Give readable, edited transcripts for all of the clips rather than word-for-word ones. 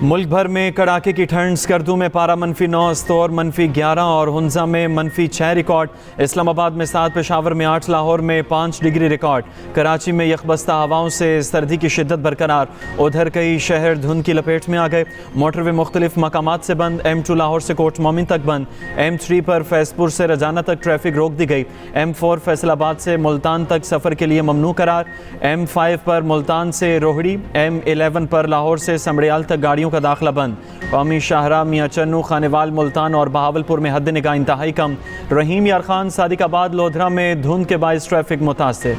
मुल्क भर में कड़ाके की ठंड। स्कर्दू में पारा -9, स्तौर -11 और हुंजा में -6 रिकॉर्ड। इस्लामाबाद में 7, पेशावर में 8, लाहौर में 5 डिग्री रिकॉर्ड। कराची में यकबस्ता हवाओं से सर्दी की शिद्दत बरकरार। उधर कई शहर धुंध की लपेट में आ गए। मोटरवे मुख्तलिफ मकामात से बंद। M2 लाहौर से कोट मोमिन तक बंद। M3 पर फैजपुर से रजाना तक ट्रैफिक रोक दी गई। M4 फैसलाबाद से मुल्तान तक सफ़र के लिए ममनू करार। M5 पर मुल्तान से रोहड़ी। M11 पर लाहौर से समड़ियाल तक गाड़ियों का दाखिला बंद। कौमी शाहरा मियां चन्नू, खानेवाल, मुल्तान और बहावलपुर में हद निगाह इंतहाई कम। रहीम यार खान, सादिकाबाद, लोधरा में धुंध के बायस ट्रैफिक मुतासिर।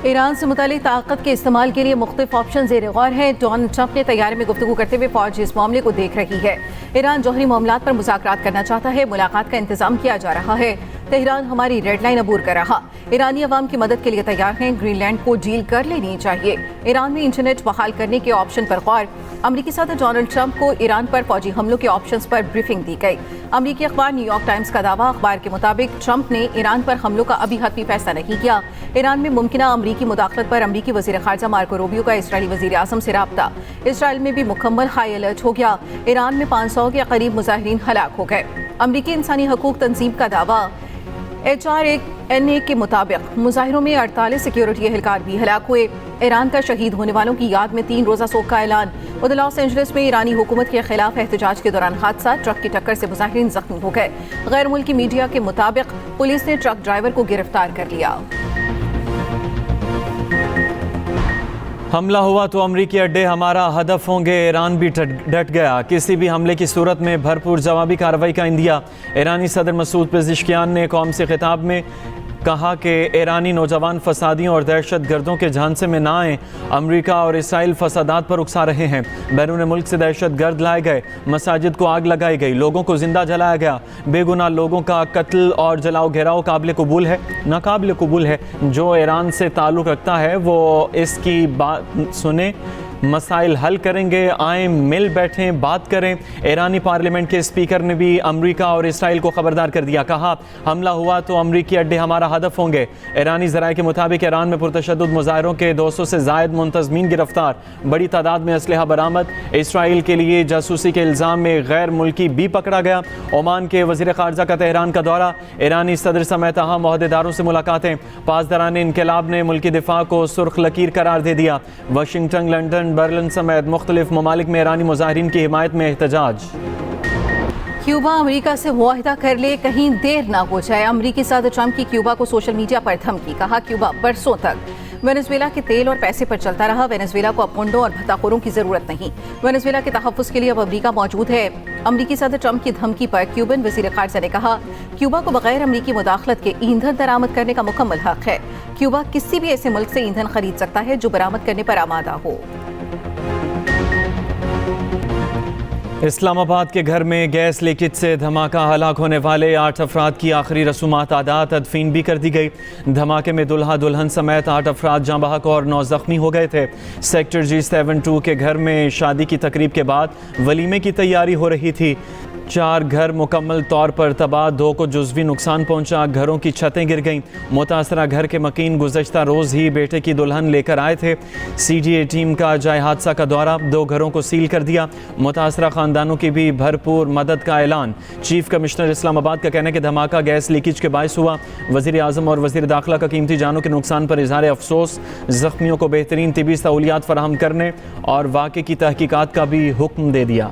ईरान से मुतालिक ताकत के इस्तेमाल के लिए मुख्तलिफ ऑप्शन ज़ेर गौर है। डोनाल्ड ट्रंप ने तैयारी में गुफ्तगू करते हुए फौज इस मामले को देख रही है। ईरान जौहरी मामलात पर मुज़ाकरात करना चाहता है। मुलाकात का इंतजाम किया जा रहा है। तेहरान हमारी रेड लाइन अबूर कर रहा। ईरानी अवाम की मदद के लिए तैयार हैं। ग्रीनलैंड को डील कर लेनी चाहिए। ईरान में इंटरनेट बहाल करने के ऑप्शन पर गौर। अमरीकी सदर डोनाल्ड ट्रंप को ईरान पर फौजी हमलों के ऑप्शंस पर ब्रीफिंग दी गई। अमरीकी अखबार न्यूयॉर्क टाइम्स का दावा। अखबार के मुताबिक ट्रंप ने ईरान पर हमलों का अभी हतमी फैसला नहीं किया। ईरान में मुमकिन अमरीकी मुदाखलत पर अमरीकी वज़ीर ख़ारजा मार्को रूबियो का इसराइली वज़ीर आज़म से राब्ता। इसराइल में भी मुकम्मल हाई अलर्ट हो गया। ईरान में 500 के करीब मुजाहिरीन हलाक हो गए। अमरीकी इंसानी हकूक़ तंजीम का दावा। HRNA के मुताबिक मुजाहिरों में 48 सिक्योरिटी एहलकार भी हलाक हुए। ईरान का शहीद होने वालों की याद में 3 रोज़ा शोक का ऐलान। उधर लॉस एंजलिस में ईरानी हुकूमत के खिलाफ एहतजाज के दौरान हादसा। ट्रक की टक्कर से मुजाहिरीन जख्मी हो गए। गैर मुल्की मीडिया के मुताबिक पुलिस ने ट्रक ड्राइवर को गिरफ्तार कर लिया। हमला हुआ तो अमरीकी अड्डे हमारा हदफ होंगे। ईरान भी डट गया। किसी भी हमले की सूरत में भरपूर जवाबी कार्रवाई का इंदिया। ईरानी सदर मसूद पेज़ेश्कियान ने कौम से खिताब में कहा कि ईरानी नौजवान फसादियों और दहशत गर्दों के झांसे में ना आएँ। अमरीका और इसराइल फसादात पर उकसा रहे हैं। बैरून मुल्क से दहशत गर्द लाए गए। मसाजिद को आग लगाई गई। लोगों को जिंदा जलाया गया। बेगुनाह लोगों का कत्ल और जलाओ घेराव काबिल कबूल है, नाकाबिल कबूल है। जो ईरान से ताल्लुक़ रखता है वो इसकी बात सुने, मसाइल हल करेंगे। आए मिल बैठें, बात करें। ईरानी पार्लियामेंट के स्पीकर ने भी अमरीका और इसराइल को खबरदार कर दिया। कहा हमला हुआ तो अमरीकी अड्डे हमारा हदफ होंगे। ईरानी ज़राए के मुताबिक ईरान में पुरतशद्दुद मुजाहिरों के 200 से ज़ायद मुंतज़मीन गिरफ्तार। बड़ी तादाद में असलहा बरामद। इसराइल के लिए जासूसी के इल्ज़ाम में गैर मुल्की भी पकड़ा गया। ओमान के वज़ीर ख़ारजा का तेहरान का दौरा। ईरानी सदर समेत अहम ओहदेदारों से मुलाकातें। पासदारान इनकलाब ने मुल्की दिफा को सुर्ख लकीर करार दे दिया। वाशिंगटन, लंदन, बर्लिन समेत मुख्तलिफ ममालिक में ईरानी मुजाहिरीन की हिमायत में एहतजाज। क्यूबा अमेरिका से मुआहिदा कर ले, कहीं देर ना हो जाए। अमरीकी सदर ट्रंप की क्यूबा को सोशल मीडिया पर धमकी। कहा क्यूबा बरसों तक वेनेजुएला के तेल और पैसे पर चलता रहा। वेनेजुएला को अब गुंडों और भत्ताखोरों की जरूरत नहीं। वेनेजुएला के तहफ़्फ़ुज़ के लिए अब अमरीका मौजूद है। अमरीकी सदर ट्रंप की धमकी पर क्यूबन वज़ीर ख़ारजा ने कहा क्यूबा को बगैर अमरीकी मुदाखलत के ईंधन दरामद करने का मुकम्मल हक है। क्यूबा किसी भी ऐसे मुल्क से ईंधन खरीद सकता है जो बरामद करने पर आमादा हो। इस्लामाबाद के घर में गैस लीकेज से धमाका। हलाक होने वाले 8 अफराद की आखिरी रसूमात आदा तदफीन भी कर दी गई। धमाके में दुल्हा दुल्हन समेत 8 अफराद जाँ बहक और 9 जख्मी हो गए थे। सेक्टर G72 के घर में शादी की तकरीब के बाद वलीमे की तैयारी हो रही थी। 4 घर मुकम्मल तौर पर तबाह, 2 को जुज़वी नुकसान पहुंचा। घरों की छतें गिर गईं। मुतासरा घर के मकीन गुज़श्ता रोज़ ही बेटे की दुल्हन लेकर आए थे। CDA टीम का जाए हादसा का दौरा। 2 घरों को सील कर दिया। मुतासरा ख़ानदानों की भी भरपूर मदद का ऐलान। चीफ कमिश्नर इस्लामाबाद का कहना है कि धमाका गैस लीकेज के बायस हुआ। वज़ीर आज़म और वज़ीर दाखिला का कीमती जानों के नुकसान पर इज़हार अफसोस। ज़ख्मियों को बेहतरीन तिबी सहूलियात फराहम करने और वाक़े की तहकीकात का भी हुक्म दे दिया।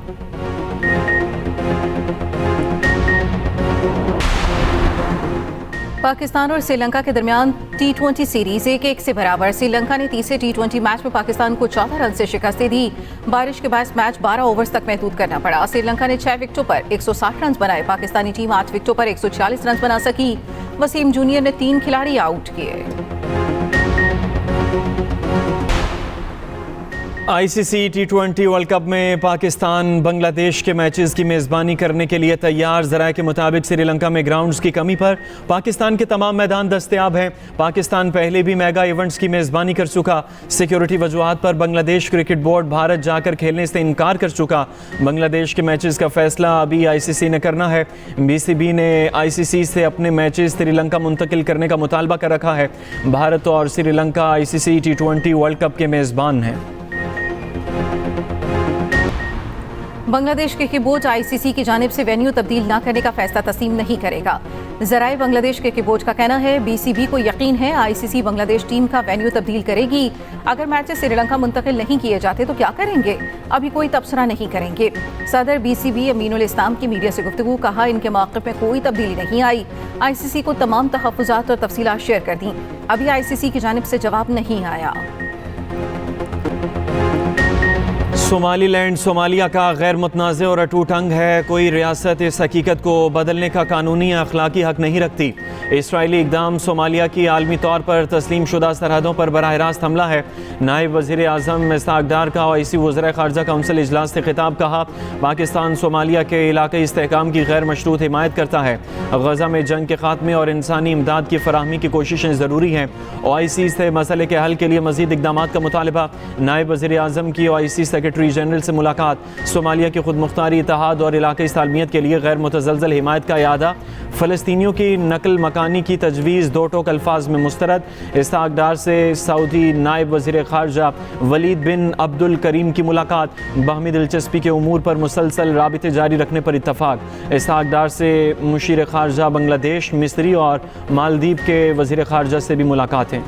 पाकिस्तान और श्रीलंका के दरमियान T20 सीरीज 1-1 से बराबर। श्रीलंका ने तीसरे T20 मैच में पाकिस्तान को 14 रन से शिकस्त दे दी। बारिश के बाद मैच 12 ओवर्स तक महदूद करना पड़ा। श्रीलंका ने 6 विकेटों पर 160 रन बनाए। पाकिस्तानी टीम 8 विकेटों पर 146 रन बना सकी। वसीम जूनियर ने 3 खिलाड़ी आउट किए। आईसीसी T20 वर्ल्ड कप में पाकिस्तान बांग्लादेश के मैचेस की मेज़बानी करने के लिए तैयार। ज़राए के मुताबिक श्रीलंका में ग्राउंड्स की कमी पर पाकिस्तान के तमाम मैदान दस्तयाब हैं। पाकिस्तान पहले भी मेगा इवेंट्स की मेज़बानी कर चुका। सिक्योरिटी वजूहात पर बांग्लादेश क्रिकेट बोर्ड भारत जाकर खेलने से इनकार कर चुका। बांग्लादेश के मैचेस का फैसला अभी आईसीसी ने करना है। बीसीबी ने आईसीसी से अपने मैचेस श्रीलंका मुंतकिल करने का मुतालबा कर रखा है। भारत और Sri Lanka ICC T20 world cup के मेज़बान हैं। बांग्लादेश क्रिकेट बोर्ड आईसीसी की जानिब से वेन्यू तब्दील न करने का फैसला तस्लीम नहीं करेगा। ज़राए बांग्लादेश क्रिकेट बोर्ड का कहना है बीसीबी को यकीन है आईसीसी बांग्लादेश टीम का वेन्यू तब्दील करेगी। अगर मैचेस श्रीलंका मुंतकिल नहीं किए जाते तो क्या करेंगे? अभी कोई तबसरा नहीं करेंगे। सदर बीसीबी अमीनुल इस्लाम की मीडिया से गुफ्तगू, कहा इनके मौक़िफ़ में कोई तब्दीली नहीं आई। आईसीसी को तमाम तहफ़्फ़ुज़ात और तफसीलात शेयर कर दी। अभी आईसीसी की जानिब से जवाब नहीं आया। सोमालीलैंड सोमालिया का गैर मुतनाज़ और अटूट अंग है। कोई रियासत इस हकीकत को बदलने का कानूनी या अखलाकी हक नहीं रखती। इसराइली इक़दाम सोमालिया की आलमी तौर पर तस्लीम शुदा सरहदों पर बराह रास्त हमला है। नायब वज़ीर आज़म इस्हाक़ डार का ओआईसी वज़ीर ख़ारजा काउंसिल इजलास से खिताब, कहा पाकिस्तान सोमालिया के इलाक़ाई इस्तेहकाम की गैर मशरूत हिमायत करता है। गज़ा में जंग के ख़ात्मे और इंसानी इमदाद की फ़राहमी की कोशिशें ज़रूरी हैं। ओआईसी से मसले के हल के लिए मज़ीद इक़दामात का मुतालबा। नायब वज़ीर आज़म की ओआईसी सेक्रेटरी जनरल से मुलाकात। सोमालिया की खुद मुख्तारी, इत्तेहाद और इलाक़ाई सालमियत के लिए गैर मुतज़लज़ल हिमायत का इयादा। फ़लस्तीनियों की नकल मकानी की तजवीज़ दो टोक अल्फाज में मुस्तरद। इस्हाक़ डार से सऊदी नायब वज़ीर ख़ारजा वलीद बिन अब्दुल करीम की मुलाकात। बाहमी दिलचस्पी के उमूर पर मुसलसल राबिते जारी रखने पर इत्तफ़ाक़। इस्हाक़ डार से मुशीर ख़ारजा बांग्लादेश, मिस्री और मालदीव के वज़ीर ख़ारजा से भी मुलाकातें।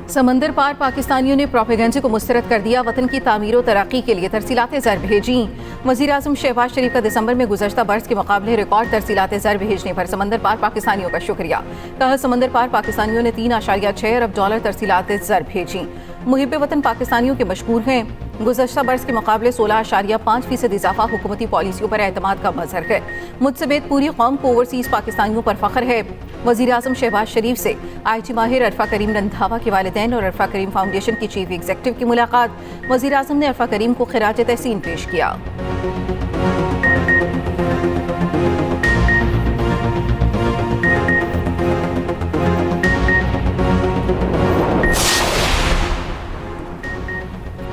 समंदर पार पाकिस्तानियों ने प्रोपेगेंडा को मुस्तरद कर दिया। वतन की तामीर और तरक्की के लिए तरसीलात ज़र भेजी। वज़ीर आज़म शहबाज शरीफ का दिसंबर में गुज़श्ता बरस के मुकाबले रिकॉर्ड तरसीलात ज़र भेजने पर समंदर पार पाकिस्तानियों का शुक्रिया। कहा समंदर पार पाकिस्तानियों ने $3.6 अरब तरसीलात ज़र भेजी। मुहिब वतन पाकिस्तानियों के मशकूर हैं। गुज़श्ता बरस के मुकाबले 16.5% इजाफा हुकूमती पॉलिसियों पर एतमाद का मज़हर है। मुझ समेत पूरी कौम को ओवरसीज़ पाकिस्तानियों पर फ़ख्र है। वज़ीर आज़म शहबाज शरीफ से आईजी माहिर अरफा करीम रंधावा के वालिदैन और अरफा करीम फाउंडेशन की चीफ एग्जीक्यूटिव की मुलाकात। वज़ीर आज़म ने अरफा करीम को खिराज तहसीन पेश किया।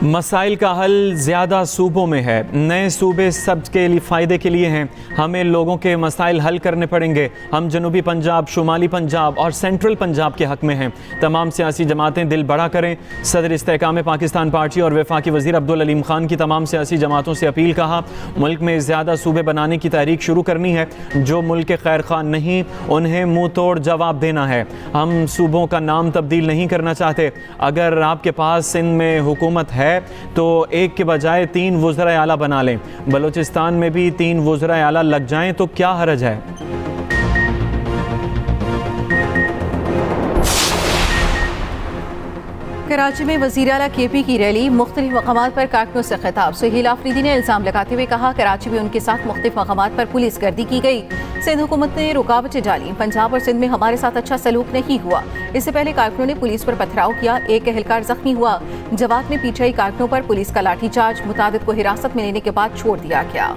'मसाइल का हल ज़्यादा सूबों में है। नए सूबे सबके लिए फ़ायदे के लिए हैं। हमें लोगों के मसाइल हल करने पड़ेंगे। हम जनूबी पंजाब, शुमाली पंजाब और सेंट्रल पंजाब के हक़ में हैं। तमाम सियासी जमातें दिल बड़ा करें। सदर इस्तेहकाम पाकिस्तान पार्टी और वफाकी वज़ीर अब्दुल अलीम खान की तमाम सियासी जमातों से अपील, कहा मुल्क में ज़्यादा सूबे बनाने की तहरीक शुरू करनी है। जो मुल्क के खैर खान नहीं, उन्हें मुँह तोड़ जवाब देना है। हम सूबों का नाम तब्दील नहीं करना चाहते। अगर आपके पास सिंध में हुकूमत है तो एक के बजाय 3 वज़राए आला बना लें। बलूचिस्तान में भी 3 वज़राए आला लग जाएं तो क्या हरज है। कराची में वज़ीर आला केपी की रैली। मुख्तलिफ मकामात पर कारकुनों से खिताब। सुहेल आफरीदी ने इल्ज़ाम लगाते हुए कहा कराची में उनके साथ मुख्तलिफ मकामात पर पुलिस गर्दी की गई। सिंध हुकूमत ने रुकावटें डाली। पंजाब और सिंध में हमारे साथ अच्छा सलूक नहीं हुआ। इससे पहले कारकुनों ने पुलिस पर पथराव किया। एक एहलकार जख्मी हुआ। जवाब में पीछे कारकुनों पर पुलिस का लाठीचार्ज। मुतादिद को हिरासत में लेने के बाद छोड़ दिया गया।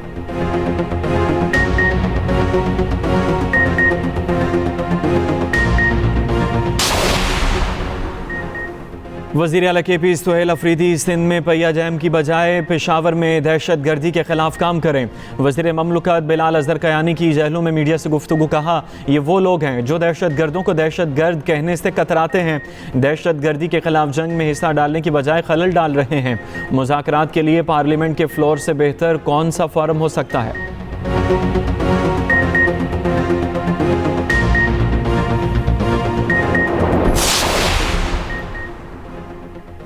वज़ीर आला केपी सुहेल आफरीदी सिंध में पहिया जैम की बजाय पेशावर में दहशत गर्दी के खिलाफ काम करें। वज़ीर ममलकत बिलाल अज़हर कयानी की जहलों में मीडिया से गुफ्तगू, कहा ये वो लोग हैं जो दहशत गर्दों को दहशत गर्द कहने से कतराते हैं। दहशत गर्दी के खिलाफ जंग में हिस्सा डालने की बजाय खलल डाल रहे हैं। मुज़ाकरात के लिए पार्लियामेंट के फ्लोर से बेहतर कौन सा फोरम हो सकता है।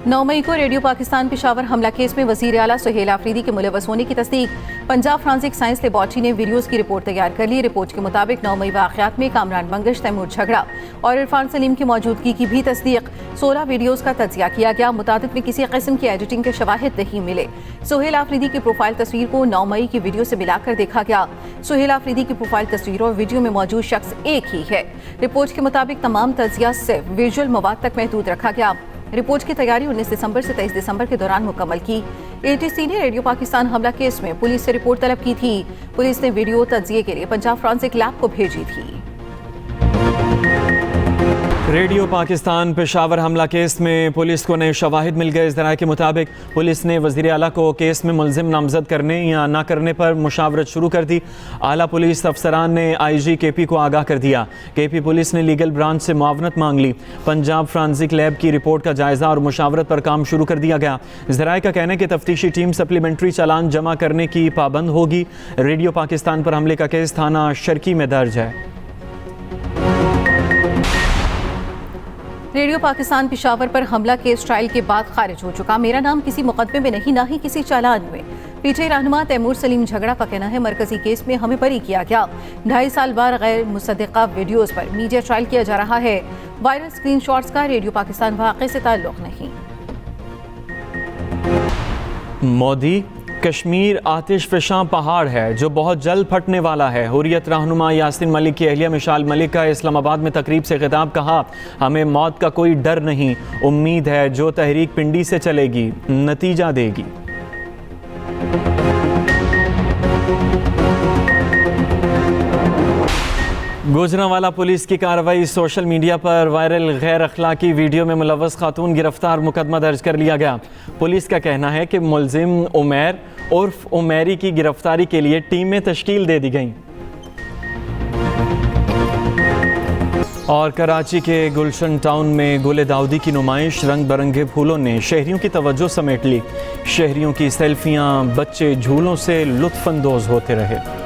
9 मई को रेडियो पाकिस्तान पेशावर हमला केस में वज़ीर आला सुहेल आफरीदी के मुलव्वस होने की तस्दीक। पंजाब फॉरेंसिक साइंस लेबॉर्ट्री ने वीडियोज़ की रिपोर्ट तैयार कर ली। रिपोर्ट के मुताबिक 9 मई वाक़यात में कामरान बंगश, तैमूर झगड़ा और इरफान सलीम की मौजूदगी की भी तस्दीक। 16 वीडियोज़ का तज्ज़िया किया गया। मुतादिद में किसी किस्म की एडिटिंग के शवाहिद नहीं मिले। सुहेल आफरीदी की प्रोफाइल तस्वीर को 9 मई की वीडियो से मिलाकर देखा गया। सुहेल आफरीदी की प्रोफाइल तस्वीर और वीडियो में मौजूद शख्स एक ही है। रिपोर्ट के मुताबिक तमाम तज्ज़िया सिर्फ विजुअल मवाद तक महदूद रखा गया। रिपोर्ट की तैयारी 19 दिसंबर से 23 दिसंबर के दौरान मुकम्मल की। ATC ने रेडियो पाकिस्तान हमला केस में पुलिस से रिपोर्ट तलब की थी। पुलिस ने वीडियो तज्जिये के लिए पंजाब फॉरेंसिक लैब को भेजी थी। रेडियो पाकिस्तान पेशावर हमला केस में पुलिस को नए शवाहिद मिल गए। इस तरह के मुताबिक पुलिस ने वज़ीर आला को केस में मुलजिम नामजद करने या ना करने पर मुशावरत शुरू कर दी। आला पुलिस अफसरान ने IG KP को आगाह कर दिया। KP पुलिस ने लीगल ब्रांच से मुआवनत मांग ली। पंजाब फ्रांसिक लैब की रिपोर्ट का जायजा और मुशावरत पर काम शुरू कर दिया गया। ज़राए का कहना है कि तफ्तीशी टीम सप्लीमेंट्री चालान जमा करने की पाबंद होगी। रेडियो पाकिस्तान पर हमले का केस थाना शर्की में दर्ज है। रेडियो पाकिस्तान पेशावर पर हमला केस ट्रायल के बाद खारिज हो चुका। मेरा नाम किसी मुकदमे में नहीं, ना ही किसी चालान में। PTI रहनुमा तैमूर सलीम झगड़ा का कहना है मरकजी केस में हमें बरी किया गया। 2.5 साल बाद गैर मुसद्दिका वीडियोस पर मीडिया ट्रायल किया जा रहा है। वायरल स्क्रीनशॉट्स का रेडियो पाकिस्तान वाक़े से ताल्लुक नहीं। मोदी कश्मीर आतिशफ़शां पहाड़ है जो बहुत जल्द फटने वाला है। हुर्रियत रहनुमा यासीन मलिक की अहलिया मिशाल मलिक का इस्लामाबाद में तकरीब से खिताब। कहा, हमें मौत का कोई डर नहीं, उम्मीद है जो तहरीक पिंडी से चलेगी नतीजा देगी। गुजरांवाला पुलिस की कार्रवाई। सोशल मीडिया पर वायरल गैर अखलाकी वीडियो में मुलव्वस खातून गिरफ्तार, मुकदमा दर्ज कर लिया गया। पुलिस का कहना है कि मुलजिम उमैर उर्फ उमैरी की गिरफ्तारी के लिए टीमें तश्कील दे दी गईं। और कराची के गुलशन टाउन में गुल दाऊदी की नुमाइश, रंग बिरंगे फूलों ने शहरियों की तवज्जो समेट ली। शहरियों की सेल्फियां, बच्चे झूलों से लुत्फानंदोज होते रहे।